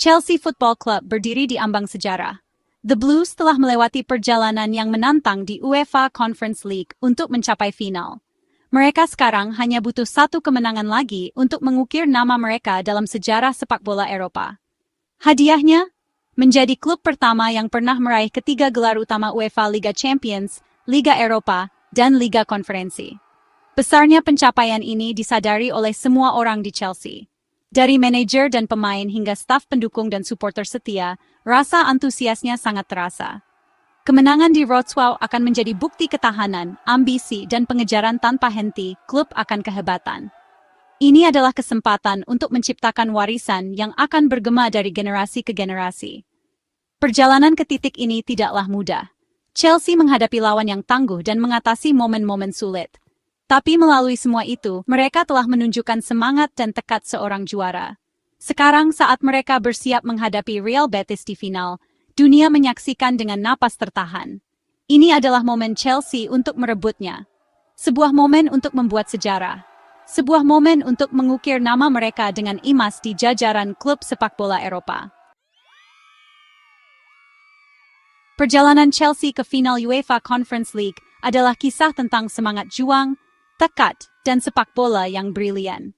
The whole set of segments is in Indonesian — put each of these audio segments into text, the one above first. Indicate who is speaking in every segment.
Speaker 1: Chelsea Football Club berdiri di ambang sejarah. The Blues telah melewati perjalanan yang menantang di UEFA Conference League untuk mencapai final. Mereka sekarang hanya butuh satu kemenangan lagi untuk mengukir nama mereka dalam sejarah sepak bola Eropa. Hadiahnya, menjadi klub pertama yang pernah meraih ketiga gelar utama UEFA Liga Champions, Liga Eropa, dan Liga Konferensi. Besarnya pencapaian ini disadari oleh semua orang di Chelsea. Dari manajer dan pemain hingga staf pendukung dan supporter setia, rasa antusiasnya sangat terasa. Kemenangan di Wrocław akan menjadi bukti ketahanan, ambisi, dan pengejaran tanpa henti klub akan kehebatan. Ini adalah kesempatan untuk menciptakan warisan yang akan bergema dari generasi ke generasi. Perjalanan ke titik ini tidaklah mudah. Chelsea menghadapi lawan yang tangguh dan mengatasi momen-momen sulit. Tapi melalui semua itu, mereka telah menunjukkan semangat dan tekad seorang juara. Sekarang saat mereka bersiap menghadapi Real Betis di final, dunia menyaksikan dengan napas tertahan. Ini adalah momen Chelsea untuk merebutnya. Sebuah momen untuk membuat sejarah. Sebuah momen untuk mengukir nama mereka dengan emas di jajaran klub sepak bola Eropa. Perjalanan Chelsea ke final UEFA Conference League adalah kisah tentang semangat juang, tekad, dan sepak bola yang brilian.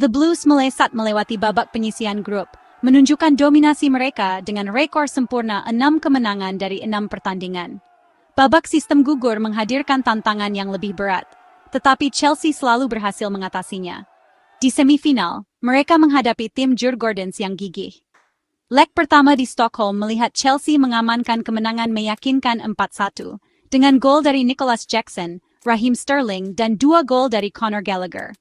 Speaker 1: The Blues melesat melewati babak penyisihan grup, menunjukkan dominasi mereka dengan rekor sempurna 6 kemenangan dari 6 pertandingan. Babak sistem gugur menghadirkan tantangan yang lebih berat, tetapi Chelsea selalu berhasil mengatasinya. Di semifinal, mereka menghadapi tim Djurgårdens yang gigih. Leg pertama di Stockholm melihat Chelsea mengamankan kemenangan meyakinkan 4-1, dengan gol dari Nicholas Jackson, Raheem Sterling, dan 2 gol dari Conor Gallagher.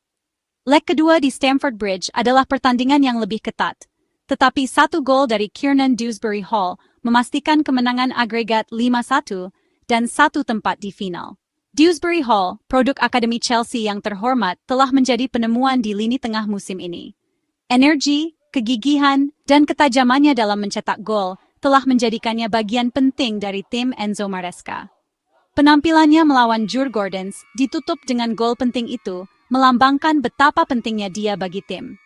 Speaker 1: Leg kedua di Stamford Bridge adalah pertandingan yang lebih ketat, tetapi 1 gol dari Kiernan Dewsbury Hall memastikan kemenangan agregat 5-1 dan 1 tempat di final. Dewsbury Hall, produk Akademi Chelsea yang terhormat, telah menjadi penemuan di lini tengah musim ini. Energi, kegigihan, dan ketajamannya dalam mencetak gol telah menjadikannya bagian penting dari tim Enzo Maresca. Penampilannya melawan Djurgårdens ditutup dengan gol penting itu, melambangkan betapa pentingnya dia bagi tim.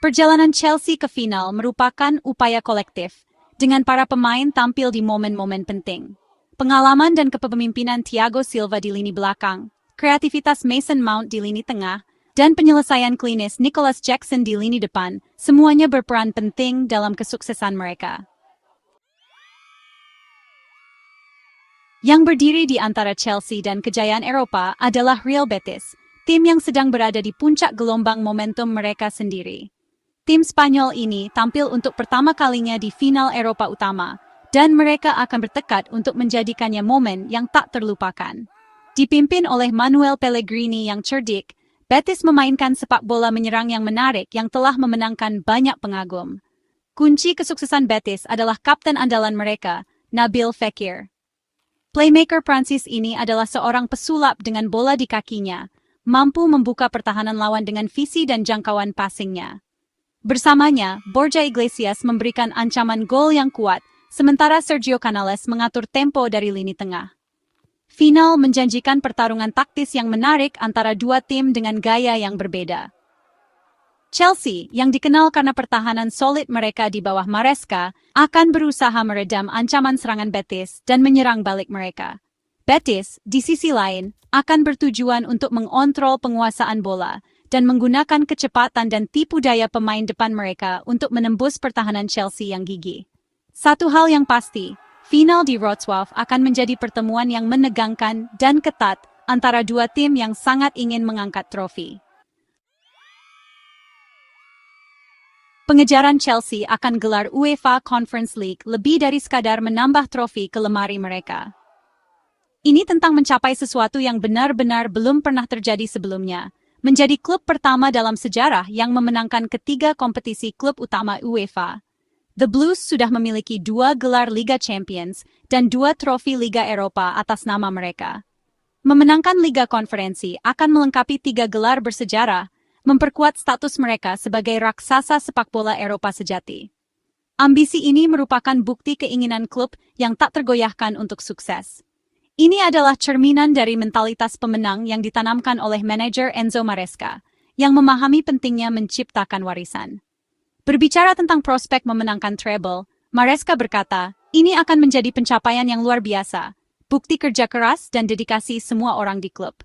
Speaker 1: Perjalanan Chelsea ke final merupakan upaya kolektif, dengan para pemain tampil di momen-momen penting. Pengalaman dan kepemimpinan Thiago Silva di lini belakang, kreativitas Mason Mount di lini tengah, dan penyelesaian klinis Nicholas Jackson di lini depan, semuanya berperan penting dalam kesuksesan mereka. Yang berdiri di antara Chelsea dan kejayaan Eropa adalah Real Betis, tim yang sedang berada di puncak gelombang momentum mereka sendiri. Tim Spanyol ini tampil untuk pertama kalinya di final Eropa Utama, dan mereka akan bertekad untuk menjadikannya momen yang tak terlupakan. Dipimpin oleh Manuel Pellegrini yang cerdik, Betis memainkan sepak bola menyerang yang menarik yang telah memenangkan banyak pengagum. Kunci kesuksesan Betis adalah kapten andalan mereka, Nabil Fekir. Playmaker Prancis ini adalah seorang pesulap dengan bola di kakinya, mampu membuka pertahanan lawan dengan visi dan jangkauan passingnya. Bersamanya, Borja Iglesias memberikan ancaman gol yang kuat, sementara Sergio Canales mengatur tempo dari lini tengah. Final menjanjikan pertarungan taktis yang menarik antara dua tim dengan gaya yang berbeda. Chelsea, yang dikenal karena pertahanan solid mereka di bawah Maresca, akan berusaha meredam ancaman serangan Betis dan menyerang balik mereka. Betis, di sisi lain, akan bertujuan untuk mengontrol penguasaan bola dan menggunakan kecepatan dan tipu daya pemain depan mereka untuk menembus pertahanan Chelsea yang gigih. Satu hal yang pasti, final di Wrocław akan menjadi pertemuan yang menegangkan dan ketat antara dua tim yang sangat ingin mengangkat trofi. Pengejaran Chelsea akan gelar UEFA Conference League lebih dari sekadar menambah trofi ke lemari mereka. Ini tentang mencapai sesuatu yang benar-benar belum pernah terjadi sebelumnya, menjadi klub pertama dalam sejarah yang memenangkan ketiga kompetisi klub utama UEFA. The Blues sudah memiliki 2 gelar Liga Champions dan 2 trofi Liga Eropa atas nama mereka. Memenangkan Liga Konferensi akan melengkapi 3 gelar bersejarah, memperkuat status mereka sebagai raksasa sepak bola Eropa sejati. Ambisi ini merupakan bukti keinginan klub yang tak tergoyahkan untuk sukses. Ini adalah cerminan dari mentalitas pemenang yang ditanamkan oleh manajer Enzo Maresca, yang memahami pentingnya menciptakan warisan. Berbicara tentang prospek memenangkan treble, Maresca berkata, ini akan menjadi pencapaian yang luar biasa, bukti kerja keras dan dedikasi semua orang di klub.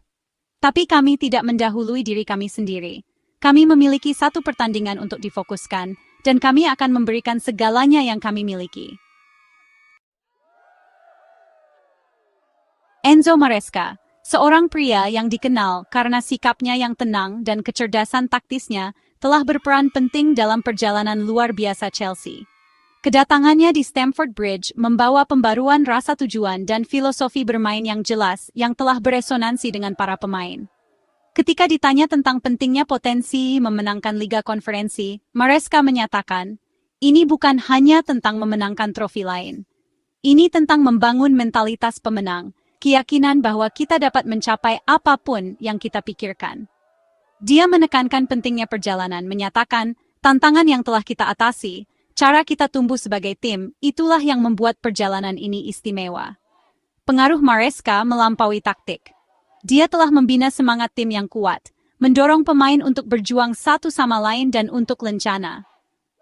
Speaker 1: Tapi kami tidak mendahului diri kami sendiri. Kami memiliki satu pertandingan untuk difokuskan, dan kami akan memberikan segalanya yang kami miliki. Enzo Maresca, seorang pria yang dikenal karena sikapnya yang tenang dan kecerdasan taktisnya, telah berperan penting dalam perjalanan luar biasa Chelsea. Kedatangannya di Stamford Bridge membawa pembaruan rasa tujuan dan filosofi bermain yang jelas yang telah beresonansi dengan para pemain. Ketika ditanya tentang pentingnya potensi memenangkan Liga Konferensi, Maresca menyatakan, ini bukan hanya tentang memenangkan trofi lain. Ini tentang membangun mentalitas pemenang, keyakinan bahwa kita dapat mencapai apapun yang kita pikirkan. Dia menekankan pentingnya perjalanan, menyatakan, tantangan yang telah kita atasi, cara kita tumbuh sebagai tim, itulah yang membuat perjalanan ini istimewa. Pengaruh Maresca melampaui taktik. Dia telah membina semangat tim yang kuat, mendorong pemain untuk berjuang satu sama lain dan untuk lencana.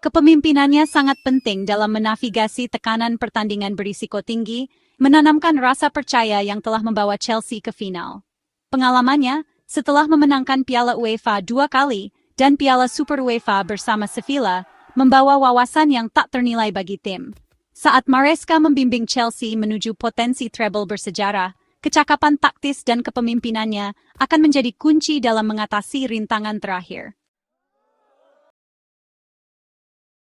Speaker 1: Kepemimpinannya sangat penting dalam menavigasi tekanan pertandingan berisiko tinggi, menanamkan rasa percaya yang telah membawa Chelsea ke final. Pengalamannya, setelah memenangkan Piala UEFA 2 kali dan Piala Super UEFA bersama Sevilla, membawa wawasan yang tak ternilai bagi tim. Saat Maresca membimbing Chelsea menuju potensi treble bersejarah, kecakapan taktis dan kepemimpinannya akan menjadi kunci dalam mengatasi rintangan terakhir.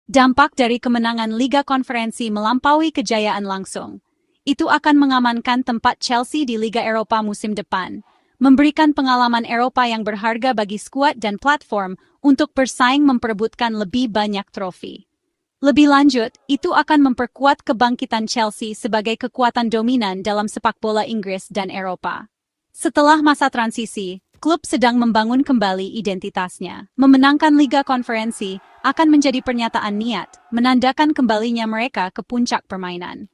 Speaker 1: Dampak dari kemenangan Liga Konferensi melampaui kejayaan langsung. Itu akan mengamankan tempat Chelsea di Liga Eropa musim depan, memberikan pengalaman Eropa yang berharga bagi skuad dan platform untuk bersaing memperebutkan lebih banyak trofi. Lebih lanjut, itu akan memperkuat kebangkitan Chelsea sebagai kekuatan dominan dalam sepak bola Inggris dan Eropa. Setelah masa transisi, klub sedang membangun kembali identitasnya. Memenangkan Liga Konferensi akan menjadi pernyataan niat, menandakan kembalinya mereka ke puncak permainan.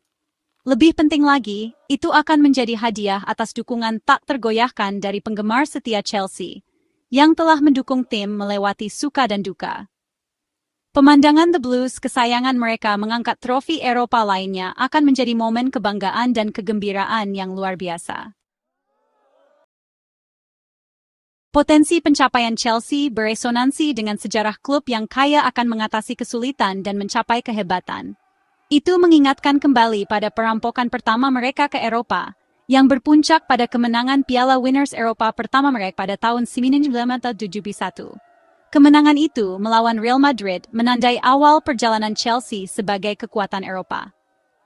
Speaker 1: Lebih penting lagi, itu akan menjadi hadiah atas dukungan tak tergoyahkan dari penggemar setia Chelsea, yang telah mendukung tim melewati suka dan duka. Pemandangan The Blues kesayangan mereka mengangkat trofi Eropa lainnya akan menjadi momen kebanggaan dan kegembiraan yang luar biasa. Potensi pencapaian Chelsea beresonansi dengan sejarah klub yang kaya akan mengatasi kesulitan dan mencapai kehebatan. Itu mengingatkan kembali pada perampokan pertama mereka ke Eropa, yang berpuncak pada kemenangan Piala Winners Eropa pertama mereka pada tahun 1971. Kemenangan itu melawan Real Madrid menandai awal perjalanan Chelsea sebagai kekuatan Eropa.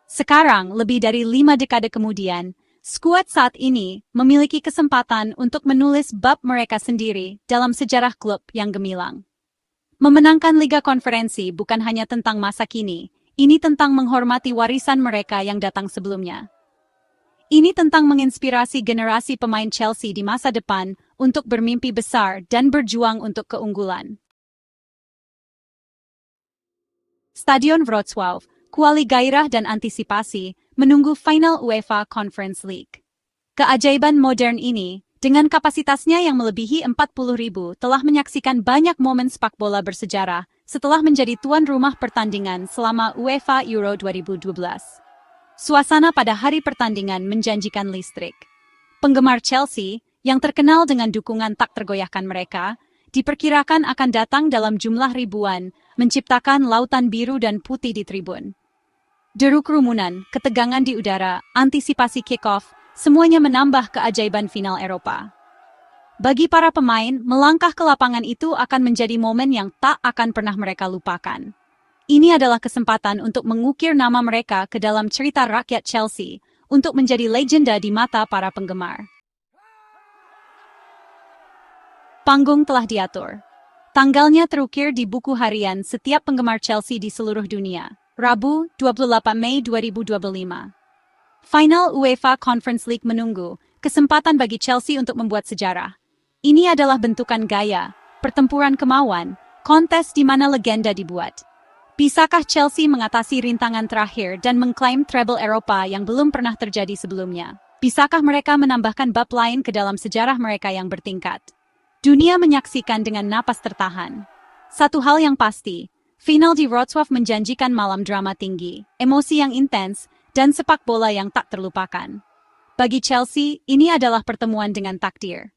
Speaker 1: Sekarang, lebih dari 5 dekade kemudian, skuad saat ini memiliki kesempatan untuk menulis bab mereka sendiri dalam sejarah klub yang gemilang. Memenangkan Liga Konferensi bukan hanya tentang masa kini, ini tentang menghormati warisan mereka yang datang sebelumnya. Ini tentang menginspirasi generasi pemain Chelsea di masa depan untuk bermimpi besar dan berjuang untuk keunggulan. Stadion Wrocław, kuali gairah dan antisipasi, menunggu final UEFA Conference League. Keajaiban modern ini, dengan kapasitasnya yang melebihi 40.000, telah menyaksikan banyak momen sepak bola bersejarah setelah menjadi tuan rumah pertandingan selama UEFA Euro 2012. Suasana pada hari pertandingan menjanjikan listrik. Penggemar Chelsea, yang terkenal dengan dukungan tak tergoyahkan mereka, diperkirakan akan datang dalam jumlah ribuan, menciptakan lautan biru dan putih di tribun. Deru kerumunan, ketegangan di udara, antisipasi kick-off, semuanya menambah keajaiban final Eropa. Bagi para pemain, melangkah ke lapangan itu akan menjadi momen yang tak akan pernah mereka lupakan. Ini adalah kesempatan untuk mengukir nama mereka ke dalam cerita rakyat Chelsea, untuk menjadi legenda di mata para penggemar. Panggung telah diatur. Tanggalnya terukir di buku harian setiap penggemar Chelsea di seluruh dunia. Rabu, 28 Mei 2025. Final UEFA Conference League menunggu, kesempatan bagi Chelsea untuk membuat sejarah. Ini adalah bentukan gaya, pertempuran kemauan, kontes di mana legenda dibuat. Bisakah Chelsea mengatasi rintangan terakhir dan mengklaim treble Eropa yang belum pernah terjadi sebelumnya? Bisakah mereka menambahkan bab lain ke dalam sejarah mereka yang bertingkat? Dunia menyaksikan dengan napas tertahan. Satu hal yang pasti, Final di Wrocław menjanjikan malam drama tinggi, emosi yang intens, dan sepak bola yang tak terlupakan. Bagi Chelsea, ini adalah pertemuan dengan takdir.